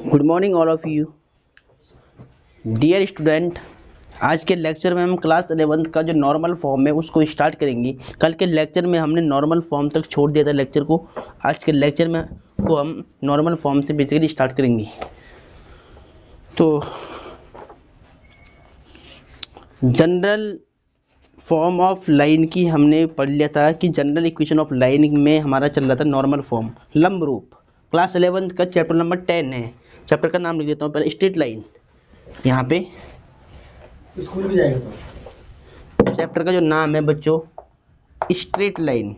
Good morning all of you dear student. आज के lecture में हम क्लास 11th का जो नॉर्मल फॉर्म है उसको स्टार्ट करेंगे। कल के लेक्चर में हमने नॉर्मल फॉर्म तक छोड़ दिया था लेक्चर को। आज के लेक्चर में को हम नॉर्मल फॉर्म से बेसिकली स्टार्ट करेंगे। तो जनरल फॉर्म ऑफ लाइन की हमने पढ़ लिया था कि जनरल इक्वेशन ऑफ लाइन में हमारा चल रहा था नॉर्मल फॉर्म लंब रूप। क्लास 11th का चैप्टर नंबर 10 है। चैप्टर का नाम लिख देता हूँ पहले, स्ट्रेट लाइन। यहाँ पे स्कूल भी जाएगा तो चैप्टर का जो नाम है बच्चों स्ट्रेट लाइन।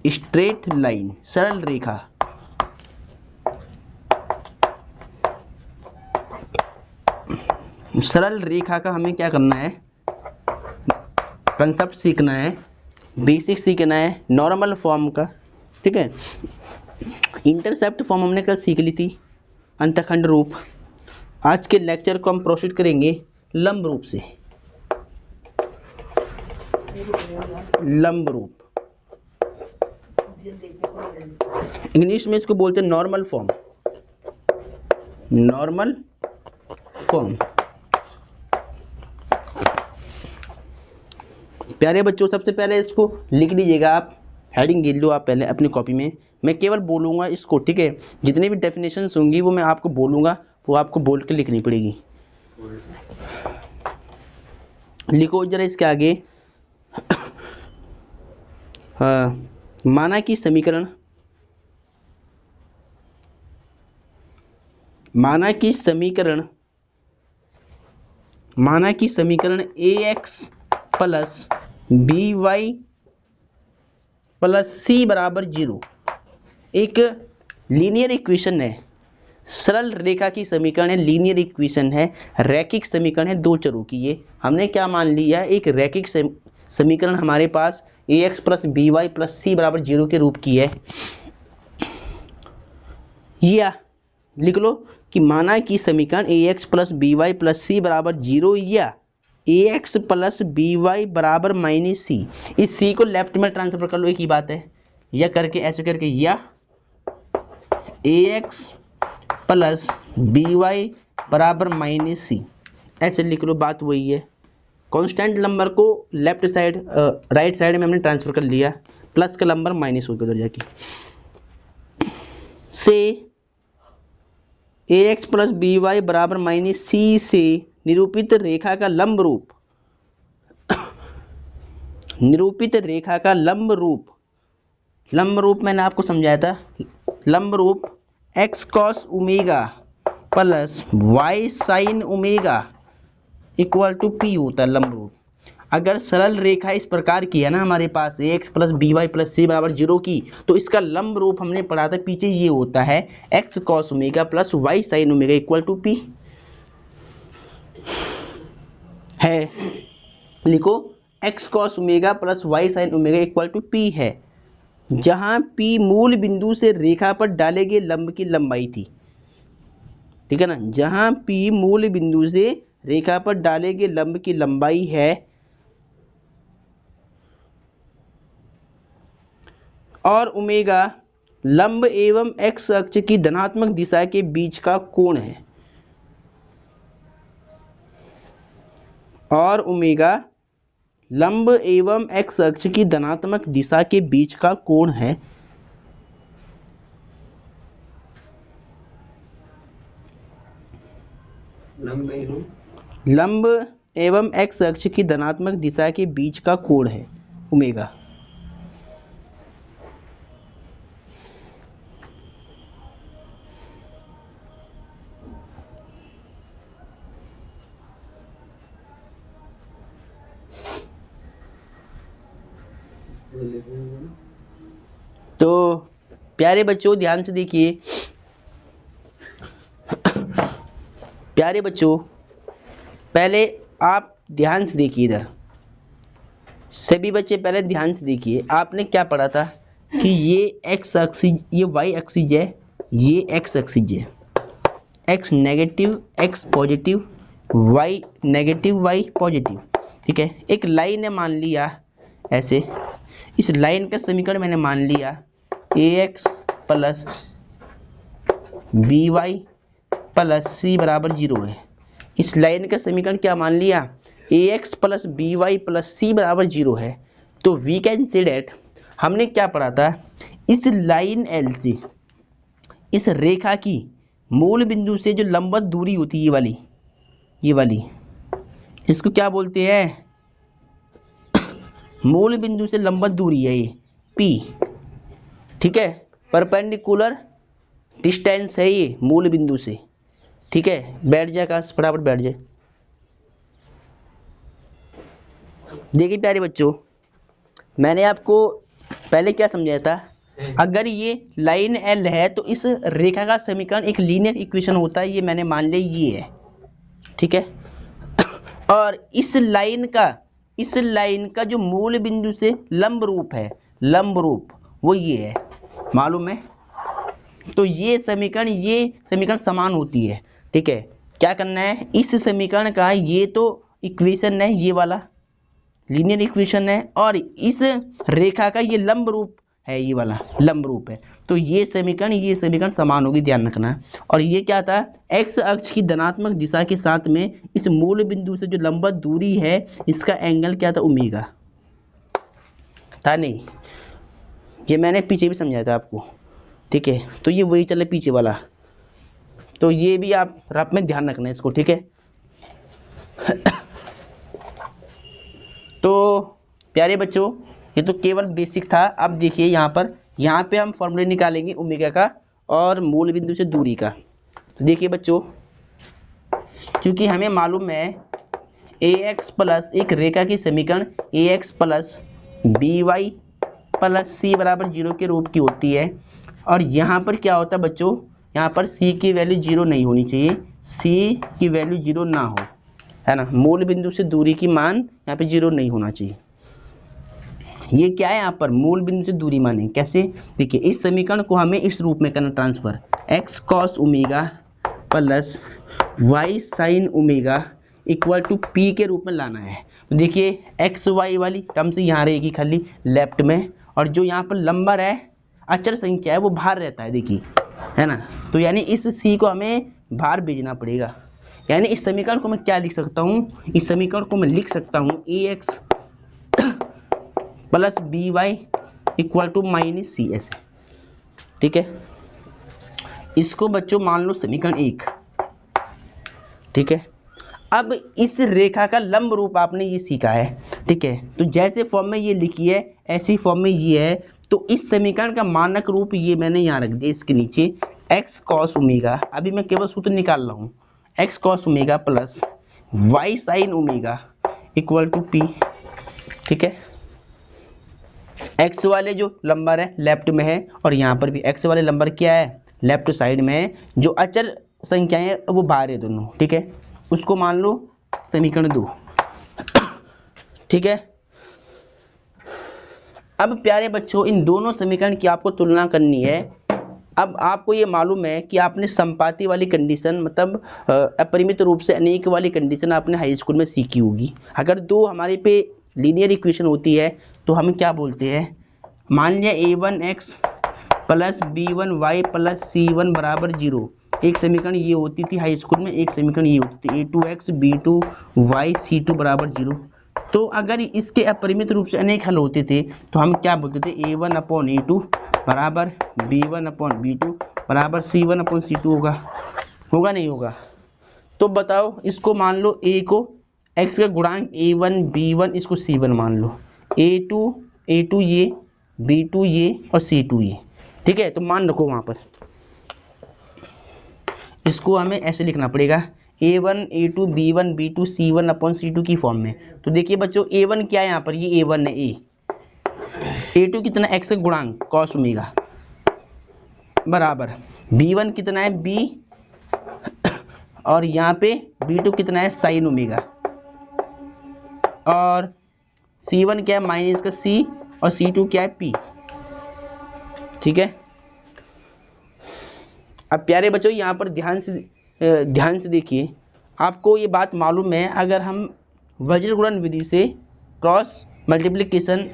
स्ट्रेट लाइन सरल रेखा। सरल रेखा का हमें क्या करना है, कंसेप्ट सीखना है, बेसिक सीखना है नॉर्मल फॉर्म का। ठीक है, इंटरसेप्ट फॉर्म हमने कल सीख ली थी, अंतखंड रूप। आज के लेक्चर को हम प्रोसीड करेंगे लंब रूप से। लंब रूप इंग्लिश में इसको बोलते हैं नॉर्मल फॉर्म। Normal form. प्यारे बच्चों, सबसे पहले इसको लिख लीजिएगा आप, हेडिंग गिन लो आप पहले अपनी कॉपी में। मैं केवल बोलूँगा इसको, ठीक है। जितनी भी डेफिनेशंस होंगी वो मैं आपको बोलूँगा, वो आपको बोल के लिखनी पड़ेगी। लिखो जरा इसके आगे। माना कि समीकरण, माना कि समीकरण ax प्लस by प्लस सी बराबर 0 एक लीनियर इक्वेशन है। सरल रेखा की समीकरण है, लीनियर इक्वेशन है, रैखिक समीकरण है दो चरों की। ये हमने क्या मान लिया है, एक रैखिक समीकरण हमारे पास ax प्लस by प्लस सी बराबर 0 के रूप की है। या लिख लो कि माना कि समीकरण ax प्लस by प्लस सी बराबर 0 या ax प्लस by बराबर माइनस सी। इस सी को लेफ्ट में ट्रांसफर कर लो, एक ही बात है। या करके ऐसे करके, या ax प्लस by बराबर माइनस सी, ऐसे लिख लो, बात वही है। कांस्टेंट नंबर को लेफ्ट साइड राइट साइड में हमने ट्रांसफर कर लिया, प्लस का नंबर माइनस हो गया उधर जाके। से ax प्लस by बराबर माइनस सी से निरूपित रेखा का लंब रूप, निरूपित रेखा का लंब रूप, लंब रूप मैंने आपको समझाया था। लंब रूप x cos omega plus y sin omega equal to p होता है लंब रूप। अगर सरल रेखा इस प्रकार की है ना हमारे पास ax प्लस by प्लस सी बराबर 0 की, तो इसका लंब रूप हमने पढ़ा था पीछे, ये होता है x cos omega plus y sin omega equal to p है। लिखो x cos omega plus y sin omega equal to p है, जहां p मूल बिंदु से रेखा पर डाले गए लंब की लंबाई थी। ठीक है ना, जहां p मूल बिंदु से रेखा पर डाले गए लंब की लंबाई है और ओमेगा लंब एवं x अक्ष की धनात्मक दिशा के बीच का कोण है। और ओमेगा लंब एवं x अक्ष की धनात्मक दिशा के बीच का कोण है। लंब एवं x अक्ष की धनात्मक दिशा के बीच का कोण है ओमेगा। तो प्यारे बच्चों ध्यान से देखिए, प्यारे बच्चों पहले आप ध्यान से देखिए, इधर सभी बच्चे पहले ध्यान से देखिए। आपने क्या पढ़ा था कि ये x एक्सिस, ये y एक्सिस है, ये x एक्सिस है। x negative, x positive, y negative, y positive. ठीक है, एक लाइन है मान लिया ऐसे, इस लाइन का समीकरण मैंने मान लिया ax प्लस by प्लस सी बराबर 0 है। इस लाइन का समीकरण क्या मान लिया, ax प्लस by प्लस सी बराबर 0 है। तो वी कैन से डेट, हमने क्या पढ़ा था, इस लाइन एल से, इस रेखा की मूल बिंदु से जो लंबवत दूरी होती है ये वाली इसको क्या बोलते हैं, मूल बिंदु से लंबवत दूरी है ये P, ठीक है। परपेंडिकुलर डिस्टेंस है ये मूल बिंदु से, ठीक है। बैठ जाए आकाश, फटाफट बैठ जाए। देखिए प्यारे बच्चों, मैंने आपको पहले क्या समझाया था, अगर ये लाइन L है तो इस रेखा का समीकरण एक लीनियर इक्वेशन होता है, ये मैंने मान लिया ये है, ठीक है। और इस लाइन का जो मूल बिंदु से लंब रूप है, लंब रूप वो ये है, मालूम है। तो ये समीकरण समान होती है, ठीक है। क्या करना है, इस समीकरण का ये तो इक्वेशन है, ये वाला लीनियर इक्वेशन है, और इस रेखा का ये लंब रूप है, ये वाला लंब रूप है। तो ये समीकरण समान होगी, ध्यान रखना। और ये क्या था, एक्स अक्ष की धनात्मक दिशा के साथ में इस मूल बिंदु से जो लंबवत दूरी है इसका एंगल क्या था, ओमेगा था। नहीं, ये मैंने पीछे भी समझाया था आपको, ठीक है। तो ये वही चले पीछे वाला, तो ये भी आप रफ में ध्यान रखना है इसको, ठीक है। तो प्यारे बच्चों, ये तो केवल बेसिक था। अब देखिए यहाँ पे हम फॉर्मूले निकालेंगे ओमेगा का और मूल बिंदु से दूरी का। तो देखिए बच्चों, क्योंकि हमें मालूम है ax प्लस एक रेखा की समीकरण ax प्लस by प्लस सी बराबर 0 के रूप की होती है। और यहाँ पर क्या होता है बच्चों, यहाँ पर c की वैल्यू 0 नहीं होनी चाहिए, c की वैल्यू 0 ना हो, है ना। मूल बिंदु से दूरी की मान यहाँ पे 0 नहीं होना चाहिए। ये क्या है, यहाँ पर मूल बिंदु से दूरी माने कैसे, देखिए इस समीकरण को हमें इस रूप में करना transfer, x cos omega plus y sin omega equal to p के रूप में लाना है। तो देखिए एक्स वाई वाली टर्म से यहाँ रहेगी खाली लेफ्ट में, और जो यहाँ पर नंबर है, अचर संख्या है, वो बाहर रहता है, देखिए, है ना। तो यानी इस c को हमें बाहर भेजना पड़ेगा। यानी इस समीकरण को मैं क्या लिख सकता हूँ, इस समीकरण को मैं लिख सकता हूँ ax plus by equal to minus C, ऐसे, ठीक है। इसको बच्चों मान लो समीकरण 1, ठीक है। अब इस रेखा का लंब रूप आपने ये सीखा है, ठीक है। तो जैसे फॉर्म में ये लिखी है ऐसी फॉर्म में ये है। तो इस समीकरण का मानक रूप ये मैंने यहाँ रख दिया इसके नीचे, x cos ओमेगा, अभी मैं केवल सूत्र निकाल रहा हूँ, x cos omega plus y sin omega equal to p, ठीक है। x वाले जो नंबर है लेफ्ट में है, और यहाँ पर भी x वाले नंबर क्या है, लेफ्ट साइड में है। जो अचर संख्याएं हैं वो बाहर है दोनों, ठीक है। उसको मान लो समीकरण 2, ठीक है। अब प्यारे बच्चों, इन दोनों समीकरण की आपको तुलना करनी है। अब आपको ये मालूम है कि आपने संपाती वाली कंडीशन, मतलब अपरिमित रूप से अनेक वाली कंडीशन आपने हाई स्कूल में सीखी होगी। अगर दो हमारे पे लीनियर इक्वेशन होती है तो हम क्या बोलते हैं, मान लिया a1x plus b1y plus c1 बराबर 0, एक समीकरण ये होती थी हाई स्कूल में, एक समीकरण ये होती थी a2x b2y c2 बराबर 0। तो अगर इसके अपरिमित रूप से अनेक हल होते थे तो हम क्या बोलते थे, a1 अपॉन a2 बराबर b1 अपॉन b2 बराबर c1 अपॉन c2 होगा नहीं होगा। तो बताओ, इसको मान लो a को x का गुणांक a1 b1, इसको c1 मान लो, a2 ये, b2 ये और c2 ये, ठीक है। तो मान रखो वहाँ पर, इसको हमें ऐसे लिखना पड़ेगा a1 a2 b1 b2 c1 upon c2 की फॉर्म में। तो देखिए बच्चों, a1 क्या है यहाँ पर, ये a1 है, a2 कितना, x का गुणांक cos ओमेगा बराबर b1 कितना है b, और यहाँ पे b2 कितना है sin ओमेगा, और c1 क्या है माइनस का c, और c2 क्या है p, ठीक है। अब प्यारे बच्चों, यहाँ पर ध्यान से देखिए, आपको ये बात मालूम है, अगर हम वज्र गुणन विधि से क्रॉस मल्टीप्लिकेशन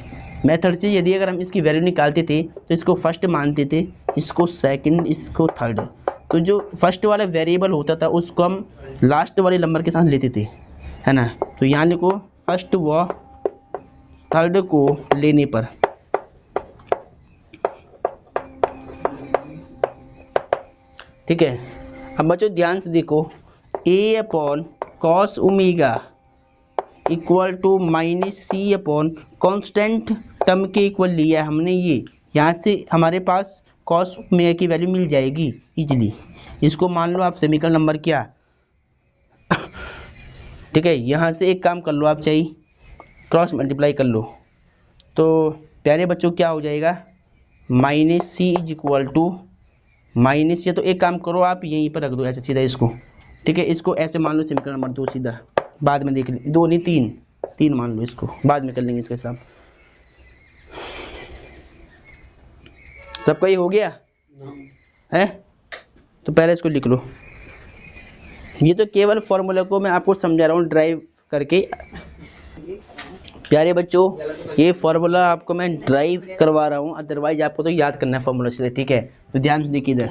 मेथड से यदि अगर हम इसकी वैल्यू निकालते थे तो इसको फर्स्ट मानते थे, इसको सेकंड, इसको थर्ड। तो जो फर्स्ट वाला वेरिएबल होता था उसको हम लास्ट वाले नंबर के साथ लेते थे, है ना। तो यहाँ लिखो फर्स्ट व थर्ड को लेने पर, ठीक है। अब बच्चों ध्यान से देखो, a upon cos omega equal to minus C upon constant term के इक्वल लिया है हमने। ये यहाँ से हमारे पास कॉस ओमेगा की वैल्यू मिल जाएगी इजीली। इसको मान लो आप समीकरण नंबर क्या, ठीक है। यहाँ से एक काम कर लो आप, चाहिए क्रॉस मल्टीप्लाई कर लो। तो प्यारे बच्चों क्या हो जाएगा, minus C is equal to minus, या तो एक काम करो आप यहीं पर रख दो ऐसे सीधा इसको, ठीक है। इसको ऐसे मान लो समीकरण नंबर 2 सीधा, बाद में देख लें, 2 नहीं 3 मान लो इसको, बाद में कर लेंगे इसका हिसाब। सबका ये हो गया है, तो पहले इसको लिख लो। ये तो केवल फॉर्मूला को मैं आपको समझा रहा हूँ ड्राइव करके। प्यारे बच्चों ये फॉर्मूला आपको मैं ड्राइव करवा रहा हूँ, अदरवाइज आपको तो याद करना है फॉर्मूला से, ठीक है। तो ध्यान से देखिए इधर,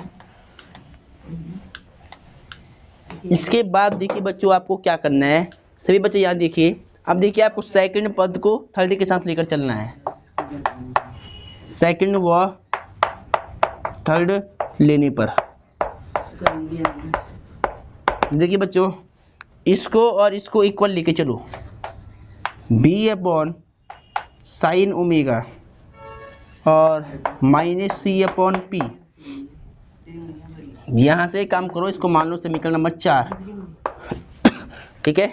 इसके बाद देखिए बच्चों आपको क्या करना है, सभी बच्चे यहाँ देखिए। अब देखिए आपको सेकंड पद को थर्ड के साथ लेकर चलना है, सेकंड व थर्ड लेने पर। देखिए बच्चों इसको और इसको इक्वल लेके चलो, b अपॉन साइन ओमेगा और माइनस सी अपॉन पी। यहाँ से काम करो, इसको मान लो समीकरण नंबर 4, ठीक है।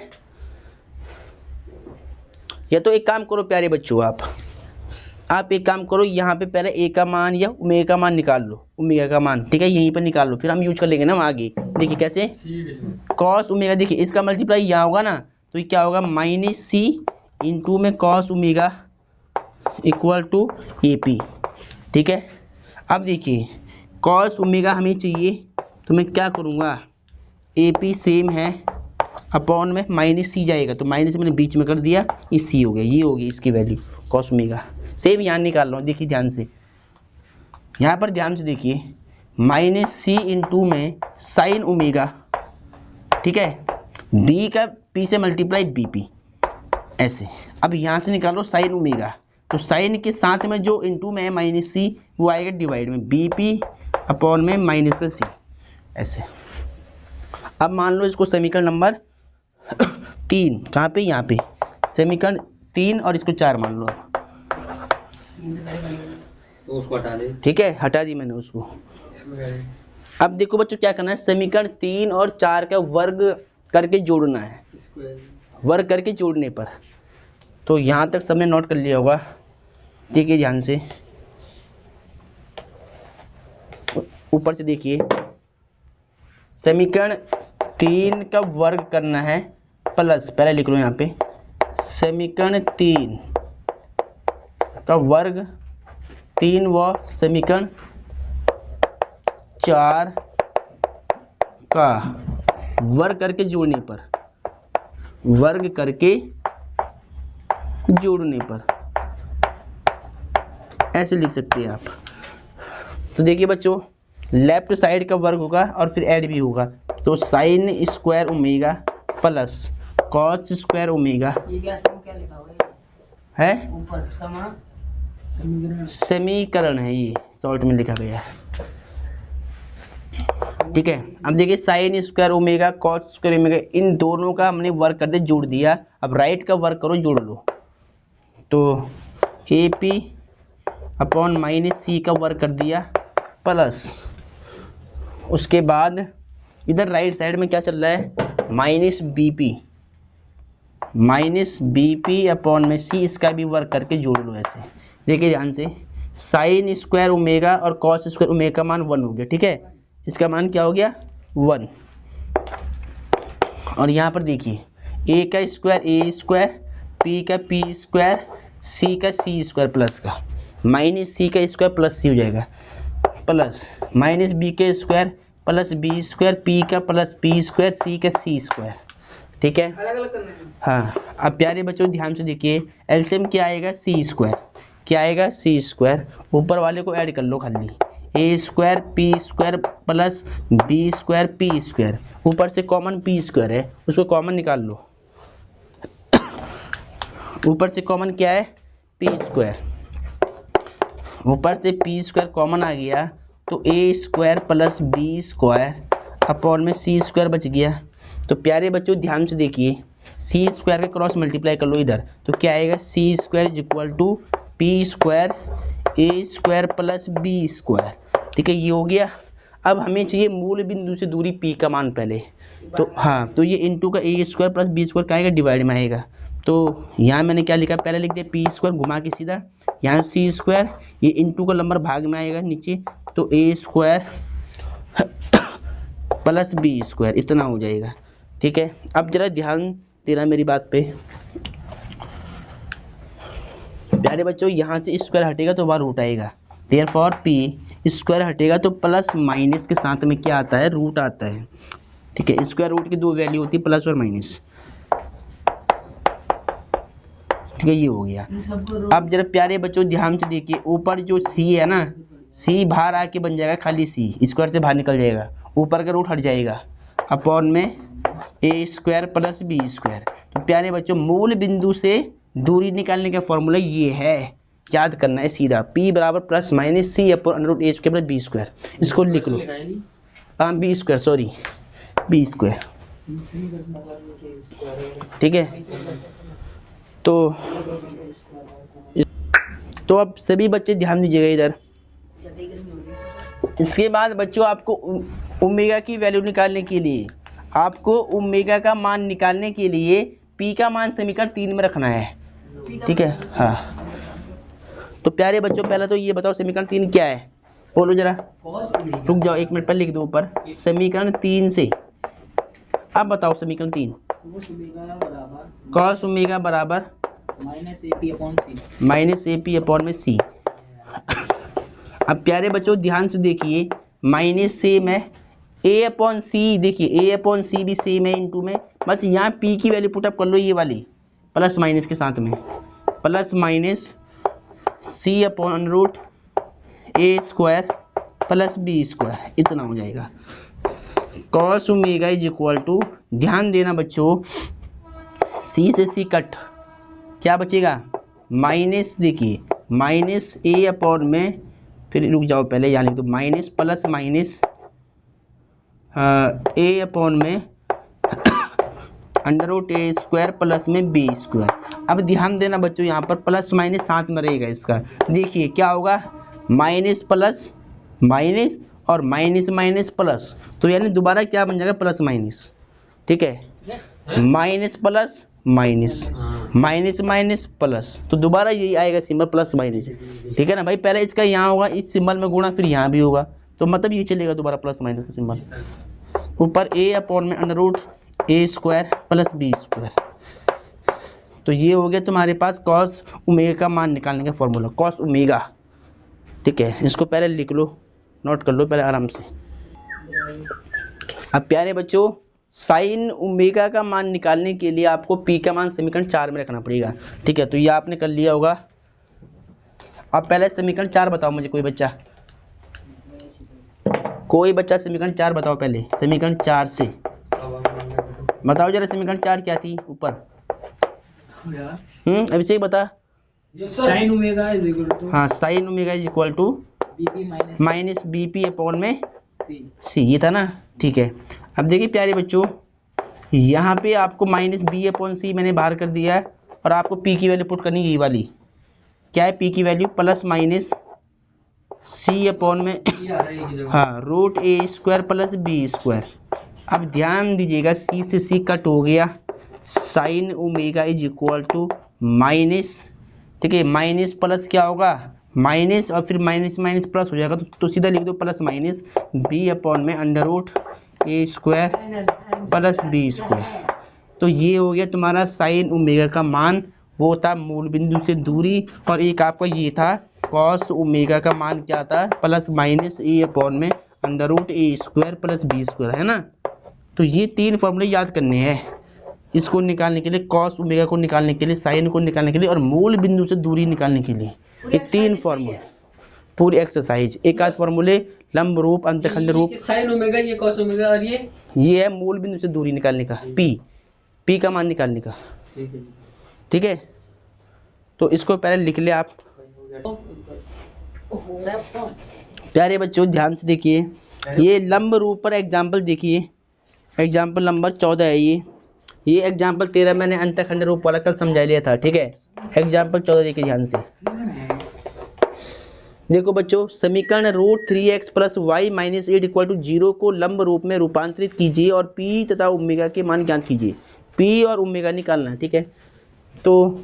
या तो एक काम करो प्यारे बच्चों, आप एक काम करो, यहाँ पे पहले a का मान या ओमेगा का मान निकाल लो, ओमेगा का मान, ठीक है, यहीं पर निकाल लो, फिर हम यूज कर लेंगे ना आगे। देखिए कैसे, कॉस ओमेगा, देखिए इसका मल्टीप्लाई यहाँ होगा ना, तो ये क्या होगा, माइनस सी इंटू में cos omega equal to A P, ठीक है। अब देखिए कॉस ओमेगा हमें चाहिए, तो मैं क्या करूँगा, ए पी सेम है अपॉन में माइनस सी जाएगा, तो माइनस मैंने बीच में कर दिया, ये सी हो गया, ये होगी इसकी वैल्यू कॉस ओमेगा। सेम यहाँ निकाल लो, देखिए ध्यान से, यहाँ पर ध्यान से देखिए, माइनस सी इंटू में साइन ओमेगा, ठीक है, बी का पी से मल्टीप्लाई बी पी, ऐसे। अब यहाँ से निकालो साइन ओमेगा, तो साइन के साथ में जो इंटू में है माइनस सी, वो आएगा डिवाइड में बी पी अपॉन में माइनस का सी, ऐसे। अब मान लो इसको समीकरण नंबर 3, कहाँ पे, यहाँ पे समीकरण 3 और इसको 4 मान लो, तो उसको हटा दे, ठीक है, हटा दी मैंने उसको। अब देखो बच्चों क्या करना है, समीकरण 3 और 4 का वर्ग करके जोड़ना है, वर्ग करके जोड़ने पर। तो यहाँ तक सबने नोट कर लिया होगा, देखिए ध्यान से, ऊपर से देखिए, समीकरण 3 का वर्ग करना है प्लस, पहले लिख लो यहाँ पे, समीकरण 3 का वर्ग 3 व समीकरण 4 का वर्ग करके जोड़ने पर, वर्ग करके जोड़ने पर, ऐसे लिख सकते हैं आप। तो देखिए बच्चों लेफ्ट साइड का वर्ग होगा और फिर ऐड भी होगा, तो sign square omega plus cos square omega, ये क्या सम क्या लिखा हुआ है ऊपर, समा समीकरण है, ये शॉर्ट में लिखा गया है, ठीक है। अब देखिए sine square omega cos square omega, इन दोनों का हमने वर्ग कर दे जोड़ दिया। अब राइट का वर्ग करो, जोड़ लो, तो A P upon minus C का वर्ग कर दिया प्लस, उसके बाद इधर राइट साइड में क्या चल रहा है, माइनस बी पी अपॉन में सी, इसका भी वर्ग करके जोड़ लो ऐसे। देखिए ध्यान से, साइन स्क्वायर ओमेगा और कॉस स्क्वायर ओमेगा का मान 1 हो गया, ठीक है, इसका मान क्या हो गया 1। और यहाँ पर देखिए ए का स्क्वायर ए स्क्वायर, पी का पी स्क्वायर, सी का सी स्क्वायर प्लस का माइनस सी का स्क्वायर प्लस सी हो जाएगा, प्लस माइनस बी का square plus B square, P का प्लस पी स्क्वायर, सी का सी स्क्वायर, ठीक है। अलग अलग करना है। हाँ अब प्यारे बच्चों ध्यान से देखिए, एलसीएम क्या आएगा, सी स्क्वायर, क्या आएगा सी स्क्वायर, ऊपर वाले को ऐड कर लो खाली, A square P square plus B square P square, ऊपर से कॉमन पी स्क्वायर है उसको कॉमन निकाल लो, ऊपर से कॉमन क्या है पी स्क्वायर, ऊपर से पी स्क्वायर कॉमन आ गया तो A square plus B square upon में सी स्क्वायर बच गया। तो प्यारे बच्चों ध्यान से देखिए, सी स्क्वायर के क्रॉस मल्टीप्लाई कर लो इधर, तो क्या आएगा C square is equal to P square A square plus B square. ठीक है, ये हो गया। अब हमें चाहिए मूल बिंदु से दूरी पी का मान पहले, तो हाँ, तो ये इंटू का ए स्क्वायर प्लस बी स्क्वायर का आएगा डिवाइड में आएगा। तो यहाँ मैंने क्या लिखा, पहले लिख दिया पी स्क्वायर घुमा के सीधा, यहाँ सी स्क्वायर, ये इंटू का नंबर भाग में आएगा नीचे, तो A square plus B square इतना हो जाएगा। ठीक है, अब जरा ध्यान देना मेरी बात पे प्यारे बच्चों, यहाँ से स्क्वायर हटेगा तो वहाँ रूट आएगा, देयरफॉर पी स्क्वायर हटेगा तो प्लस माइनस के साथ में क्या आता है रूट आता है। ठीक है, स्क्वायर रूट की दो वैल्यू होती है प्लस और माइनस। ठीक है, ये हो गया। अब जरा प्यारे बच्चों ध्यान से देखिए, ऊपर जो सी है ना, सी बाहर आके बन जाएगा खाली सी, स्क्वायर से बाहर निकल जाएगा, ऊपर का रूट हट जाएगा, अपॉन में ए स्क्वायर प्लस बी स्क्वायर। तो प्यारे बच्चों मूल बिंदु से दूरी निकालने का फॉर्मूला ये है, याद करना है सीधा, P बराबर plus minus C upon under root A square plus B square. इसको लिख लो, हाँ B square, sorry B square. ठीक है, तो अब सभी बच्चे ध्यान दीजिएगा इधर। इसके बाद बच्चों आपको ओमेगा की वैल्यू निकालने के लिए, आपको ओमेगा का मान निकालने के लिए पी का मान समीकरण 3 में रखना है। ठीक है, हाँ, तो प्यारे बच्चों पहले तो ये बताओ समीकरण 3 क्या है, बोलो जरा, रुक जाओ 1 मिनट पर लिख दो ऊपर, समीकरण 3 से अब बताओ समीकरण 3, कॉस ओमेगा बराबर माइनस ए पी अपॉन में सी। अब प्यारे बच्चों ध्यान से देखिए, माइनस सेम है, ए अपॉन सी, देखिए ए अपॉन सी भी सेम है इंटू में, बस यहाँ पी की वैल्यू पुटअप कर लो, ये वाली प्लस माइनस के साथ में, plus minus C upon root A square plus B square इतना हो जाएगा। Cos omega is equal to, ध्यान देना बच्चों, सी से सी कट, क्या बचेगा माइनस, देखिए माइनस ए अपॉन में, फिर रुक जाओ पहले यहाँ लिख दो, माइनस प्लस माइनस ए अपॉन में under root A square plus में बी स्क्वायर। अब ध्यान देना बच्चों, यहाँ पर प्लस माइनस साथ में रहेगा इसका, देखिए क्या होगा माइनस प्लस माइनस और माइनस माइनस प्लस, तो यानी दोबारा क्या बन जाएगा प्लस माइनस। ठीक है, minus plus minus minus minus plus, तो दोबारा यही आएगा सिंबल प्लस माइनस। ठीक है ना भाई, पहले इसका यहाँ होगा इस सिंबल में गुणा, फिर यहाँ भी होगा, तो मतलब ये चलेगा दोबारा प्लस माइनस का सिंबल, ऊपर ए अपॉन में under root A square plus B square. तो ये हो गया तुम्हारे पास कॉस ओमेगा का मान निकालने का फॉर्मूला, कॉस ओमेगा। ठीक है, इसको पहले लिख लो, नोट कर लो पहले आराम से। अब प्यारे बच्चों साइन ओमेगा का मान निकालने के लिए आपको पी का मान समीकरण 4 में रखना पड़ेगा। ठीक है, तो ये आपने कर लिया होगा। अब पहले समीकरण 4 बताओ मुझे, कोई बच्चा समीकरण 4 बताओ, पहले समीकरण 4 से बताओ जरा, समीकरण 4 क्या थी ऊपर, अभी से ही बता। Sine omega is equal to, हाँ sine omega is equal to minus B P upon में सी, ये था ना। ठीक है, अब देखिए प्यारे बच्चों, यहाँ पे आपको माइनस बी अपॉन सी मैंने बाहर कर दिया है, और आपको पी की वैल्यू पुट करनी है, ये वाली क्या है पी की value, plus minus C upon में हाँ root A square plus B square. अब ध्यान दीजिएगा, सी से सी कट हो गया, sine omega is equal to minus, ठीक है माइनस प्लस क्या होगा माइनस, और फिर माइनस माइनस प्लस हो जाएगा, तो सीधा लिख दो प्लस माइनस बी अपॉन में under root A square plus B square. तो ये हो गया तुम्हारा साइन ओमेगा का मान, वो था मूल बिंदु से दूरी, और एक आपका ये था कॉस ओमेगा का मान क्या था, प्लस माइनस ए अपॉन में under root A square plus B square, है ना। तो ये 3 फॉर्मूले याद करने हैं इसको निकालने के लिए, कॉस ओमेगा को निकालने के लिए, साइन को निकालने के लिए, और मूल बिंदु से दूरी निकालने के लिए। ये 3 फॉर्मूले पूरी एक्सरसाइज, एक आध फॉर्मूले लंब रूप, अंतखंड रूप, साइन ओमेगा, ये कॉस ओमेगा, और ये है मूल बिंदु से दूरी निकालने का, पी का मान निकालने का। ठीक है, तो इसको पहले लिख ले आप। प्यारे बच्चों ध्यान से देखिए, ये लंब रूप पर एग्जाम्पल देखिए, एग्जाम्पल नंबर 14 है ये एग्जाम्पल 13 मैंने अंतखंड रूप वाला कल समझा लिया था। ठीक है, एग्जाम्पल 14 देखिए ध्यान से। देखो बच्चों, समीकरण √3x + y - 8 = 0 को लंब रूप में रूपांतरित कीजिए और p तथा ओमेगा के मान ज्ञात कीजिए। p और ओमेगा निकालना है। ठीक है, तो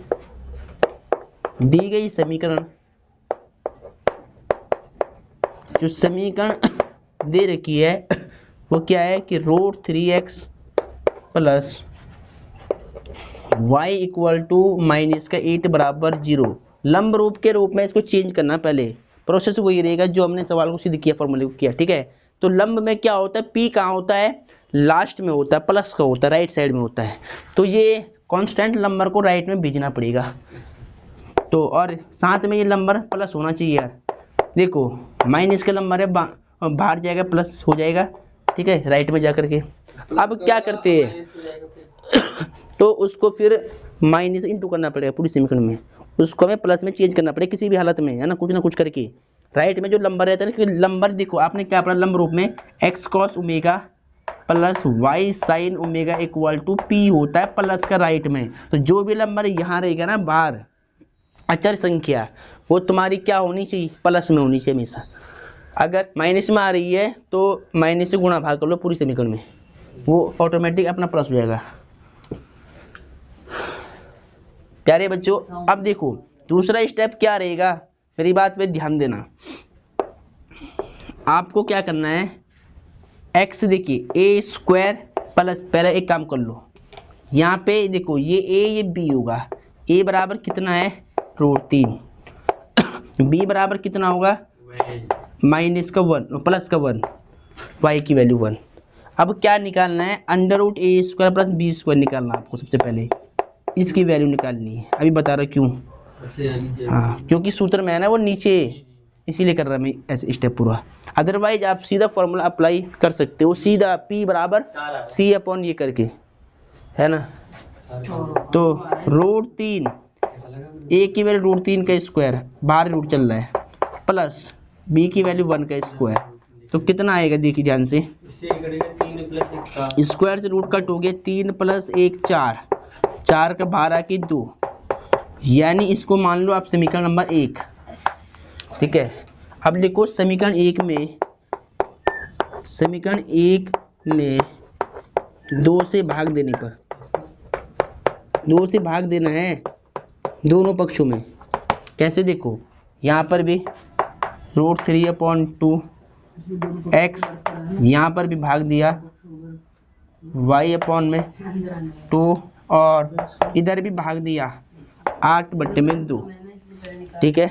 दी गई समीकरण, जो समीकरण दे रखी है वो क्या है कि √3x + y = -8 = 0 लंब रूप के रूप में इसको चेंज करना। पहले प्रोसेस वही रहेगा जो हमने सवाल को सिद्ध किया, फॉर्मूले को किया। ठीक है, तो लंब में क्या होता है, p कहाँ होता है, लास्ट में होता है, प्लस का होता है, राइट साइड में होता है। तो ये कांस्टेंट नंबर को राइट में भेजना पड़ेगा, तो और साथ में ये नंबर प्लस होना चाहिए यार। देखो माइनस का नंबर है, बाहर जाएगा प्लस हो जाएगा। ठीक है, राइट में जा करके अब क्या करते हैं तो उसको फिर माइनस इंटू करना पड़ेगा पूरी समीकरण में, उसको हमें प्लस में चेंज करना पड़ेगा किसी भी हालत में, है ना, कुछ ना कुछ करके। राइट में जो नंबर रहता है ना, नंबर देखो आपने क्या पढ़ा लंब रूप में, x cos omega + y sin omega = p होता है प्लस का राइट में। तो जो भी नंबर यहाँ रहेगा ना बाहर, अचर संख्या, वो तुम्हारी क्या होनी चाहिए, प्लस में होनी चाहिए हमेशा। अगर माइनस में आ रही है तो माइनस से गुणा भाग कर लो पूरी समीकरण में, वो ऑटोमेटिक अपना प्लस हो जाएगा। प्यारे बच्चों अब देखो दूसरा स्टेप क्या रहेगा, मेरी बात पे ध्यान देना। आपको क्या करना है, x देखिए a² प्लस, पहले एक काम कर लो, यहाँ पे देखो ये a ये b होगा, a बराबर कितना है √3, b बराबर कितना होगा -1 प्लस का 1, y की वैल्यू 1। अब क्या निकालना है, √a² + b² निकालना आपको। सबसे पहले इसकी वैल्यू निकालनी है, अभी बता रहा क्यों, हाँ क्योंकि सूत्र में है ना वो नीचे, इसीलिए कर रहा मैं ऐसे स्टेप पूरा। अदरवाइज आप सीधा फॉर्मूला अप्लाई कर सकते हो, सीधा p बराबर c/, ये करके, है ना। तो √3, a की वैल्यू √3 का स्क्वायर, बाहर रूट चल रहा है, प्लस b की वैल्यू 1 का स्क्वायर, तो कितना आएगा देखिए ध्यान से, स्क्वायर से रूट कट हो गया, 3 + 1 4, 4 का बाहर आके 2, यानी इसको मान लो आप समीकरण नंबर 1। ठीक है, अब देखो समीकरण 1 में 2 से भाग देने पर, 2 से भाग देना है दोनों पक्षों में। कैसे, देखो यहाँ पर भी √3/2 x, यहाँ पर भी भाग दिया y/2, और इधर भी भाग दिया 8/2। ठीक है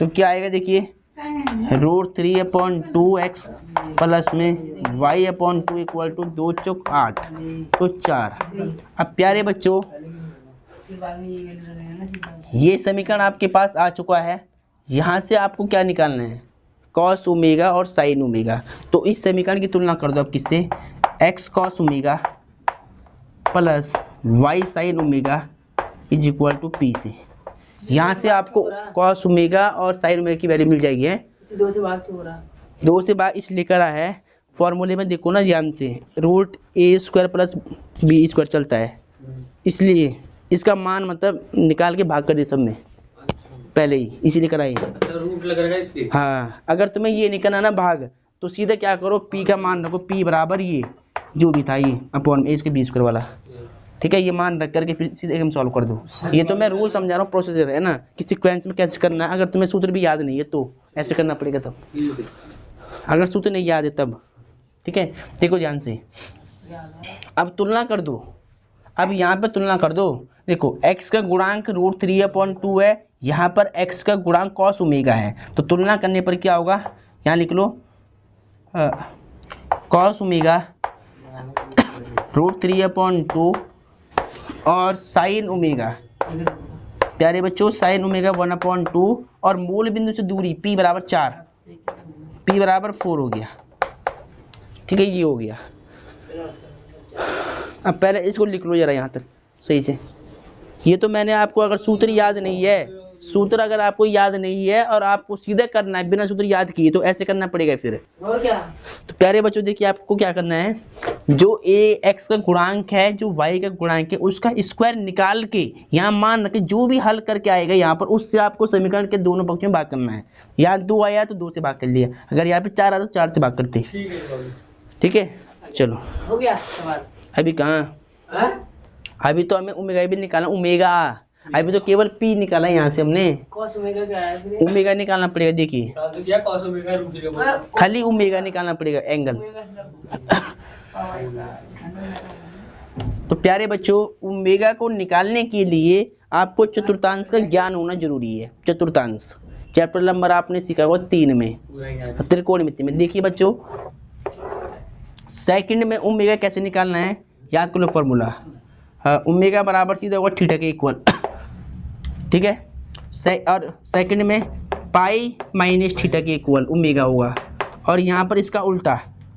तो क्या आएगा देखिए, √3/2x प्लस में y/2 = 2 × 8, तो 4। अब प्यारे बच्चों ये समीकरण आपके पास आ चुका है, यहाँ से आपको क्या निकालना है, cos ओमेगा और sin ओमेगा। तो इस समीकरण की तुलना कर दो आप किससे, x cos omega plus y sin omega = p से। यहाँ से आपको cos ओमेगा और sin ओमेगा की वैल्यू मिल जाएगी है। 2 से भाग क्यों हो रहा है, 2 से भाग इसलिए करा है, फॉर्मूले में देखो ना ध्यान से, √a² + b² चलता है, इसलिए इसका मान मतलब निकाल के भाग कर दे सब में पहले ही, इसीलिए कराई। रूट लग रहा है इसके। हाँ, अगर तुम्हें ये नहीं करना ना भाग, तो सीधे क्या करो, p का मान रखो, p बराबर ये जो भी था ये अपॉन a के b² वाला। ठीक है, ये मान रख करके फिर सीधे एकदम सॉल्व कर दो। ये तो मैं रूल समझा रहा हूँ, प्रोसीजर है ना कि सीक्वेंस में कैसे करना है। अगर तुम्हें सूत्र भी याद नहीं है तो ऐसे करना पड़ेगा तब, अगर सूत्र नहीं याद है तब। ठीक है, देखो ध्यान से, अब तुलना कर दो, अब यहाँ पे तुलना कर दो। देखो x का गुणांक √3/2 है, यहाँ पर x का गुणांक cos ओमेगा है, तो तुलना करने पर क्या होगा, यहाँ लिख लो cos ओमेगा √3/2 और sin ओमेगा प्यारे बच्चों साइन ओमेगा 1/2 और मूल बिंदु से दूरी p बराबर 4, p बराबर 4 हो गया। ठीक है, ये हो गया। अब पहले इसको लिख लो जरा यहाँ तक सही से। ये तो मैंने आपको, अगर सूत्र याद नहीं है, सूत्र अगर आपको याद नहीं है और आपको सीधे करना है बिना सूत्र याद किए, तो ऐसे करना पड़ेगा फिर। और क्या? तो प्यारे बच्चों देखिए, आपको क्या करना है, जो ए एक्स का गुणांक है, जो वाई का गुणांक है, उसका स्क्वायर निकाल के यहाँ मान रख के जो भी हल करके आएगा यहाँ पर, उससे आपको समीकरण के दोनों पक्ष में भाग करना है। यहाँ 2 आया तो 2 से भाग कर लिया, अगर यहाँ पे 4 आया तो 4 से भाग करते। ठीक है, चलो हो गया सवाल। अभी कहाँ, अभी तो हमें ओमेगा भी निकालना, ओमेगा, अभी तो केवल पी निकाला यहाँ से हमने। cos ओमेगा क्या है फिर? ओमेगा निकालना पड़ेगा, देखिए क्या cos ओमेगा रूट थ्री का? खाली ओमेगा निकालना पड़ेगा, एंगल। तो प्यारे बच्चों, ओमेगा को निकालने के लिए आपको चतुर्थांश का ज्ञान होना जरूरी है। चतुर्थांश चैप्टर नंबर आपने सीखा होगा 3 में, त्रिकोणमिति में। देखिए बच्चों, सेकंड में ओमेगा कैसे निकालना है, याद कर लो फॉर्मूला। ओमेगा बराबर सीधा होगा थीटा के इक्वल। ठीक है, और सेकंड में पाई माइनस थीटा के इक्वल ओमेगा होगा, और यहाँ पर इसका उल्टा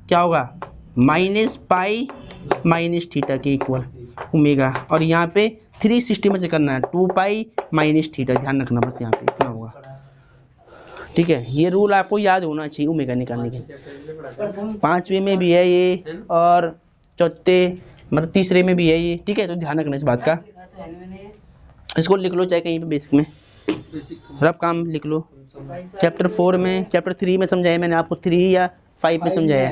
क्या होगा, माइनस पाई माइनस थीटा के इक्वल ओमेगा, और यहाँ पे 360 में से करना है, 2 पाई माइनस थीटा, ध्यान रखना बस यहाँ पे इतना होगा। ठीक है, ये रूल आपको याद होना चाहिए ओमेगा निकालने के लिए। 5वें में भी है ये, और चौथे मतलब तीसरे में भी है ये। ठीक है, तो ध्यान रखना इस बात का। इसको लिख लो चाहे कहीं पे बेसिक में, रफ काम लिख लो। चैप्टर 4 में, चैप्टर 3 में समझाया मैंने आपको, 3 या 5 में समझाया।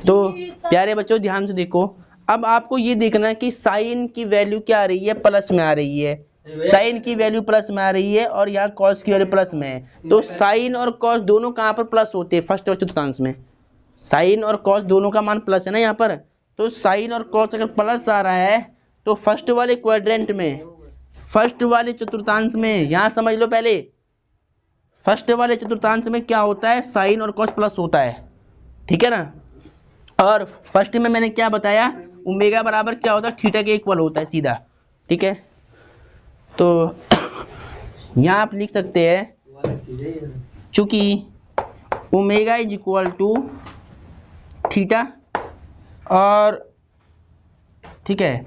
तो प्यारे बच्चों ध्यान से देखो, अब आपको ये देखना है कि साइन की वैल्यू क्या आ रही है, प्लस में आ रही है। साइन की वैल्यू प्लस में आ रही है और यहाँ कॉस की वैल्यू प्लस में है। तो साइन और कॉस दोनों कहाँ पर प्लस होते हैं, फर्स्ट और चतुर्थांश में। साइन और कॉस दोनों का मान प्लस है ना यहाँ पर। तो साइन और कॉस अगर प्लस आ रहा है तो फर्स्ट वाले क्वाड्रेंट में, फर्स्ट वाले चतुर्थांश में, यहाँ समझ लो पहले, फर्स्ट वाले चतुर्थांश में क्या होता है, साइन और कॉस प्लस होता है। ठीक है ना। और फर्स्ट में मैंने क्या बताया, ओमेगा बराबर क्या होता है, थीटा के इक्वल होता है सीधा। ठीक है, तो यहाँ आप लिख सकते हैं, चूंकि omega is equal to theta, और ठीक है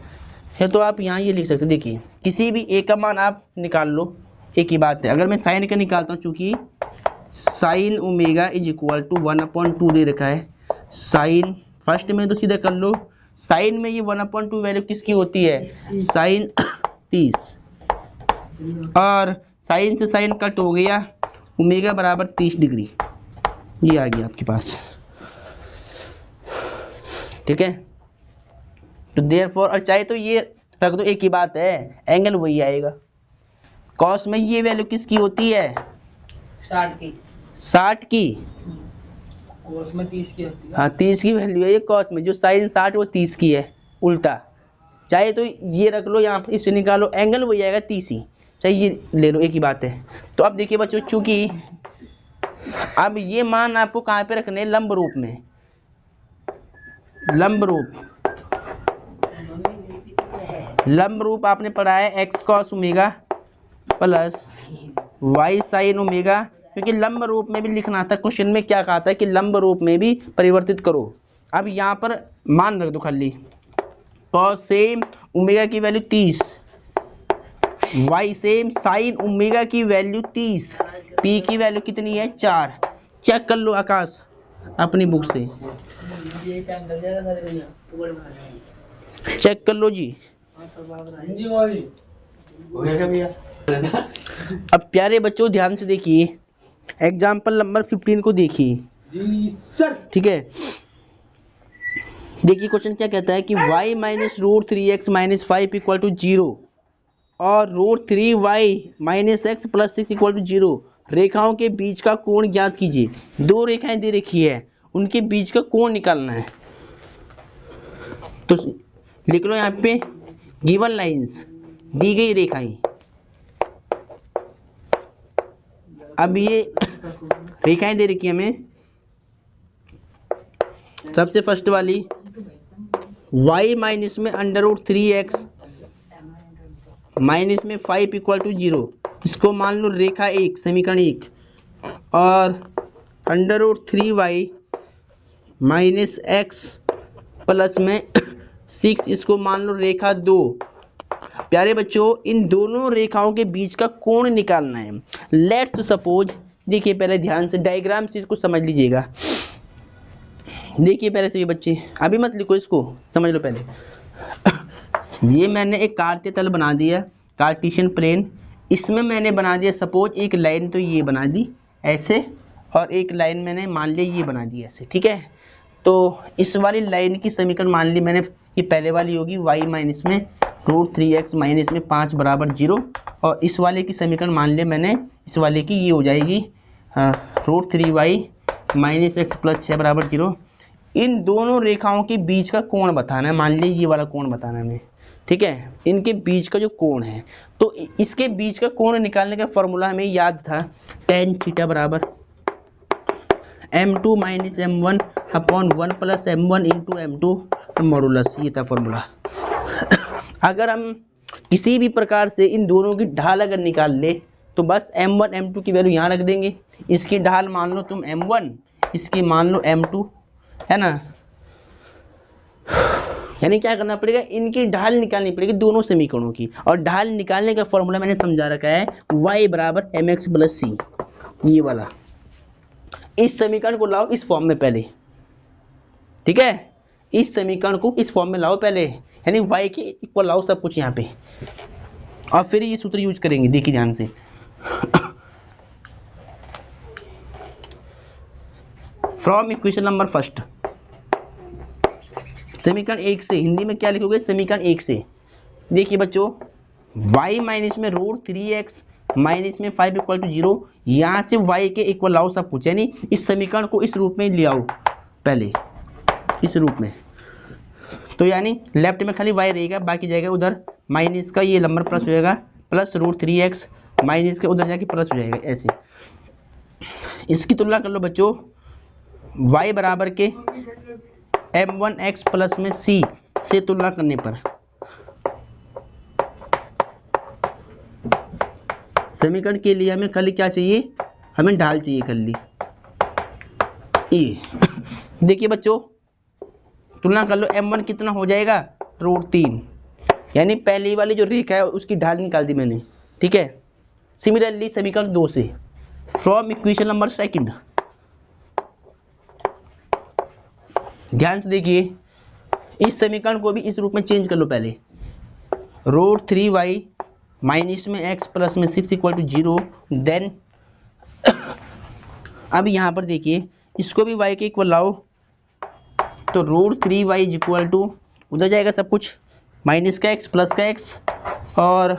तो आप यहाँ ये लिख सकते हैं। देखिए किसी भी ए का मान आप निकाल लो, एक ही बात है। अगर मैं साइन का निकालता हूँ, चूंकि sine omega is equal to 1/2 दे रखा है, साइन फर्स्ट में तो सीधा कर लो, साइन में ये 1/2 वैल्यू किसकी होती है, साइन 30, और साइन से साइन कट हो गया, ओमेगा बराबर 30 डिग्री, ये आ गया आपके पास। ठीक है, तो देयरफॉर, और चाहे तो ये रख दो, एक ही बात है, एंगल वही आएगा। कॉस में ये वैल्यू किसकी होती है, 60 की। 60 की, कॉस में 30 की होती है। हाँ 30 की वैल्यू है ये कॉस में, जो साइन 60 वो 30 की है उल्टा। चाहे तो ये रख लो, यहाँ पर इससे निकालो, एंगल वही आएगा 30 ही, चाहे ये ले लो, एक ही बात है। तो अब देखिए बच्चों, चूंकि अब ये मान आपको कहाँ पे रखने हैं, लंब रूप में। लंब रूप, लंब रूप आपने पढ़ा है x cos omega plus y sine omega, क्योंकि लंब रूप में भी लिखना था। क्वेश्चन में क्या कहा था कि लंब रूप में भी परिवर्तित करो। अब यहाँ पर मान रख दो खाली, कॉस सेम ओमेगा की value 30, y same sine omega की वैल्यू 30, पी की वैल्यू कितनी है 4। चेक कर लो आकाश अपनी बुक से, चेक कर लो जी। अब प्यारे बच्चों ध्यान से देखिए, एग्जाम्पल नंबर 15 को देखिए। ठीक है, देखिए क्वेश्चन क्या कहता है कि y minus root 3x minus 5 equal to 0 और root 3y minus x plus 6 equal to 0 रेखाओं के बीच का कोण ज्ञात कीजिए। दो रेखाएं दे रखी है, उनके बीच का कोण निकालना है। तो लिख लो यहाँ पे, गिवन लाइंस, दी गई रेखाएं। अब ये रेखाएं दे रखी है हमें, सबसे फर्स्ट वाली y माइनस में √3x माइनस में 5 इक्वल टू 0, इसको मान लो रेखा 1, समीकरण 1, और √3y माइनस x प्लस में 6, इसको मान लो रेखा 2। प्यारे बच्चों, इन दोनों रेखाओं के बीच का कोण निकालना है। लेट्स सपोज, देखिए पहले ध्यान से डायग्राम से इसको समझ लीजिएगा। देखिए पहले से ये बच्चे, अभी मत लिखो, इसको समझ लो पहले। ये मैंने एक कार्तीय तल बना दिया, कार्टेशियन प्लेन। इसमें मैंने बना दिया सपोज एक लाइन, तो ये बना दी ऐसे, और एक लाइन मैंने मान लिया ये बना दी ऐसे, ठीक है। तो इस वाली लाइन की समीकरण मान ली मैंने, ये पहले वाली होगी y माइनस में √3x माइनस में 5 बराबर 0, और इस वाले की समीकरण मान लिया मैंने, इस वाले की ये हो जाएगी √3y माइनस x प्लस 6 बराबर 0। इन दोनों रेखाओं के बीच का कोण बताना है, मान लीजिए ये वाला कोण बताना है हमें, ठीक है। इनके बीच का जो कोण है, तो इसके बीच का कोण निकालने का फॉर्मूला हमें याद था, tan थीटा बराबर m2 minus m1 upon 1 plus m1 into m2 modulus, ये था फॉर्मूला। अगर हम किसी भी प्रकार से इन दोनों की ढाल अगर निकाल ले, तो बस m1 m2 की वैल्यू यहाँ रख देंगे। इसकी ढाल मान लो तुम m1, इसकी मान लो m2, है ना। यानी क्या करना पड़ेगा, इनकी ढाल निकालनी पड़ेगी दोनों समीकरणों की, और ढाल निकालने का फॉर्मूला मैंने समझा रखा है, y बराबर mx प्लस c, ये वाला। इस समीकरण को लाओ इस फॉर्म में पहले, ठीक है। इस समीकरण को इस फॉर्म में लाओ पहले, यानी y के इक्वल लाओ सब कुछ यहाँ पे, और फिर ये सूत्र यूज करेंगे। देखिए ध्यान से, फ्रॉम इक्वेशन नंबर फर्स्ट, समीकरण 1 से, हिंदी में क्या लिखोगे, समीकरण 1 से। देखिए बच्चों, y माइनस में √3x माइनस में 5 इक्वल टू 0, यहाँ से y के इक्वल लाओ सब कुछ, यानी इस समीकरण को इस रूप में ले आओ पहले, इस रूप में। तो यानी लेफ्ट में खाली y रहेगा, बाकी जाएगा उधर माइनस का, ये नंबर प्लस हो जाएगा, प्लस √3x माइनस के उधर जाके प्लस हो जाएगा ऐसे। इसकी तुलना कर लो बच्चों, y बराबर के m1x प्लस में c से तुलना करने पर समीकरण के लिए हमें खाली क्या चाहिए, हमें ढाल चाहिए खाली ए। देखिए बच्चों, तुलना कर लो, m1 कितना हो जाएगा, √3, यानी पहली वाली जो रेखा है उसकी ढाल निकाल दी मैंने, ठीक है। सिमिलरली समीकरण 2 से, फ्रॉम इक्वेशन नंबर सेकंड, ध्यान से देखिए, इस समीकरण को भी इस रूप में चेंज कर लो पहले, √3y माइनस में x प्लस में 6 इक्वल टू 0, देन अब यहाँ पर देखिए, इसको भी y के इक्वल लाओ, तो √3y इज इक्वल टू, उधर जाएगा सब कुछ, माइनस का x प्लस का x, और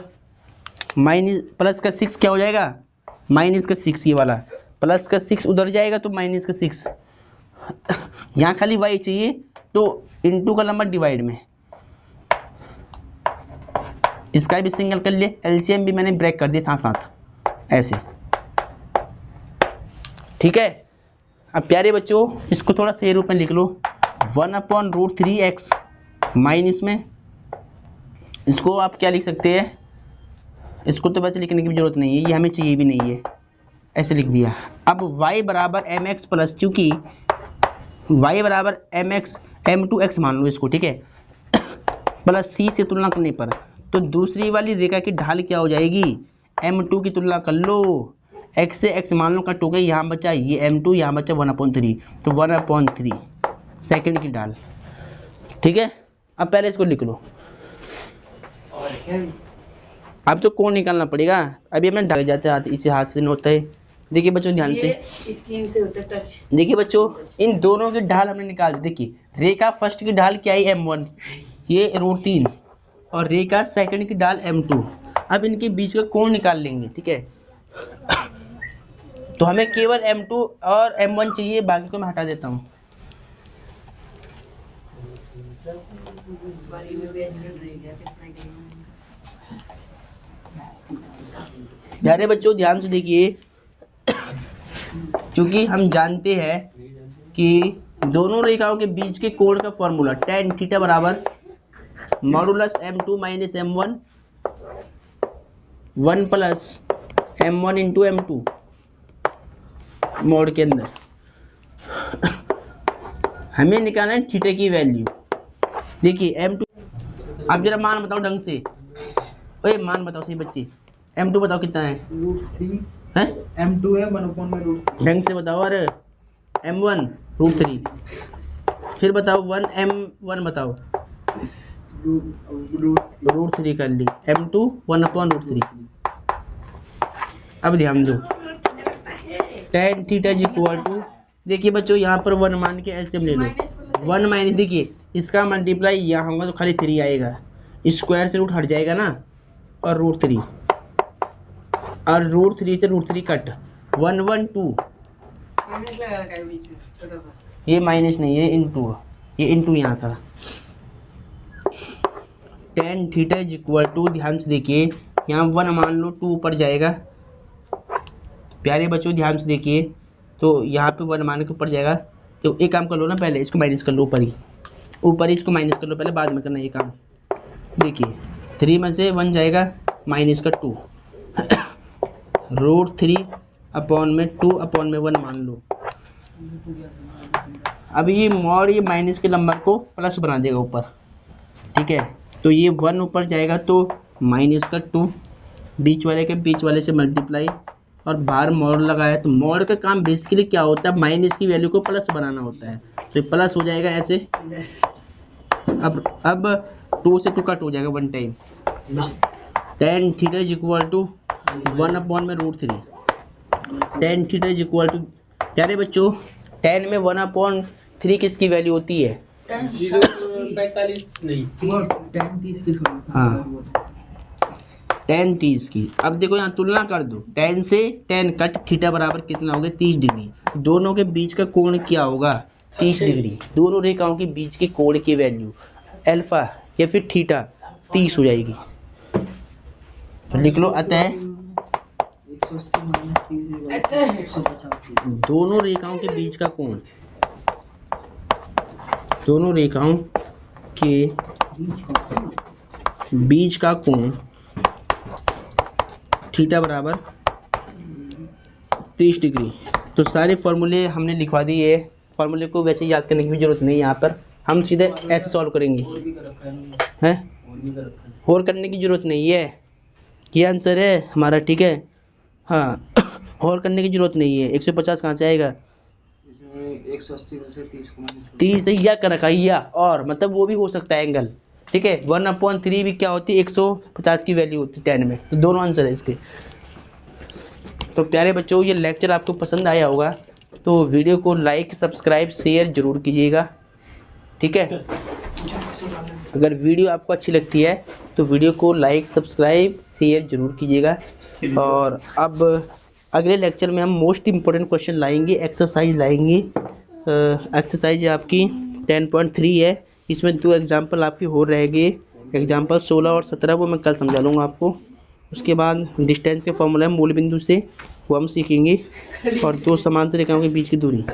माइनस प्लस का 6 क्या हो जाएगा, माइनस का 6, ये वाला प्लस का 6 उधर जाएगा तो माइनस का 6। यहाँ खाली y चाहिए, तो इनटू का नंबर डिवाइड में, इसका भी सिंगल कर लिए, एलसीएम भी मैंने ब्रेक कर दिया साथ साथ ऐसे, ठीक है। अब प्यारे बच्चों, इसको थोड़ा सही रूप में लिख लो, 1/√3x माइनस में, इसको आप क्या लिख सकते हैं, इसको तो वैसे लिखने की भी जरूरत नहीं है, ये हमें चाहिए भी नहीं है, ऐसे लिख दिया। अब y बराबर mx प्लस, चूंकि y बराबर mx m2x मान लो इसको, ठीक है, प्लस c से तुलना करने पर, तो दूसरी वाली रेखा की ढाल क्या हो जाएगी, m2 की तुलना कर लो, x से x मान लो कट हो गई, यहाँ बचा ये m2, यहाँ बचा 1/3, तो 1/3 सेकंड की ढाल, ठीक है। अब पहले इसको लिख लो, अब तो कोण निकालना पड़ेगा, अभी हमें ढक जाते हाथ, इसी हाथ से होता है। देखिए बच्चों ध्यान से, स्क्रीन से होता है टच। देखिए बच्चों, इन दोनों की ढाल हमने निकाल दी। देखिए रेखा फर्स्ट की ढाल क्या है, m1, ये √3, और रेखा सेकंड की ढाल m2। अब इनके बीच का कोण निकाल लेंगे, ठीक है। तो हमें केवल m2 और m1 चाहिए, बाकी को मैं हटा देता हूँ। प्यारे बच्चों ध्यान से देखिए, क्योंकि हम जानते हैं कि दोनों रेखाओं के बीच के कोण का फॉर्मूला tan थीटा बराबर modulus m2 minus m1 1 plus m1 into m2 mode के अंदर हमें निकालना है थीटा की वैल्यू। देखिए m2, अब जरा मान बताओ ढंग से, ओए मान बताओ सही बच्चे, m2 बताओ कितना है? √3 हैं? m2 है 1/√3। ढंग से बताओ। अरे m1 √3, फिर बताओ 1m1 बताओ, √3 कर ली, m2 1/√3। अब ध्यान दो, tan theta is equal to, देखिए बच्चों यहाँ पर 1 मान के एलसीएम ले लो, 1 माइनस, देखिए इसका मल्टीप्लाई यहाँ होगा तो खाली 3 आएगा, स्क्वायर से रूट हट जाएगा ना, और √3, और √3 से √3 कट, 112, ये माइनस नहीं है, इंटू, ये इंटू यहाँ था। tan theta is equal to, ध्यान से देखिए यहाँ 1 मान लो, 2 ऊपर जाएगा, प्यारे बच्चों ध्यान से देखिए, तो यहाँ पे 1 मान के ऊपर जाएगा, तो एक काम कर लो ना, पहले इसको माइनस कर लो, ऊपर ही इसको माइनस कर लो, पहले बाद में करना ये काम। देखिए 3 में से 1 जाएगा, माइनस का 2, √3 अपॉन में 2 अपॉन में 1 मान लो। अब ये मॉड, ये माइनस के नंबर को प्लस बना देगा ऊपर, ठीक है, तो ये 1 ऊपर जाएगा तो माइनस का 2, बीच वाले के बीच वाले से मल्टीप्लाई, और बाहर मॉड लगाया, तो मॉड का काम बेसिकली क्या होता है, माइनस की वैल्यू को प्लस बनाना होता है, तो ये प्लस हो जाएगा ऐसे। अब 2 से 2 कट हो जाएगा 1 time, tan theta is equal to 1 upon में √3, tan theta is equal to, प्यारे बच्चों tan में 1/3 किसकी वैल्यू होती है? 0.45 नहीं, हाँ, tan 30 की। अब देखो यहाँ तुलना कर दो, tan से tan कट, थीटा बराबर कितना हो गया? 30 डिग्री। दोनों के बीच का कोण क्या होगा? 30 डिग्री। दोनों रेखाओं के बीच के कोण की वैल्यू अल्फा या फिर थीटा 30 हो जाएगी। तो लिख लो, अतः दोनों रेखाओं के बीच का कोण, दोनों रेखाओं के बीच का कोण थीटा बराबर 30 डिग्री। तो सारे फॉर्मूले हमने लिखवा दिए। फॉर्मूले को वैसे याद करने की भी जरूरत नहीं है, यहाँ पर हम सीधे ऐसे सॉल्व करेंगे, हैं? और करने की जरूरत नहीं है, ये आंसर है हमारा, ठीक है। हाँ, और करने की जरूरत नहीं है। 150 कहाँ से आएगा? 180 में से 30 को माइनस 30 से या कर रखा या, और मतलब वो भी हो सकता है एंगल, ठीक है। 1/3 भी क्या होती है? 150 की वैल्यू होती है tan में। तो दोनों आंसर है इसके। तो प्यारे बच्चों, ये लेक्चर आपको पसंद आया होगा तो वीडियो को लाइक, सब्सक्राइब, शेयर जरूर कीजिएगा, ठीक है। अगर वीडियो आपको अच्छी लगती है तो वीडियो को लाइक, सब्सक्राइब, शेयर जरूर कीजिएगा। और अब अगले लेक्चर में हम मोस्ट इम्पोर्टेंट क्वेश्चन लाएंगे, एक्सरसाइज लाएंगे। एक्सरसाइज आपकी 10.3 है, इसमें 2 एग्जाम्पल आपकी हो रहेगी। एग्जाम्पल 16 और 17 वो मैं कल समझा लूँगा आपको। उसके बाद डिस्टेंस के फॉर्मूला है मूल बिंदु से, वो हम सीखेंगे, और 2 समांतर रेखाओं के बीच की दूरी।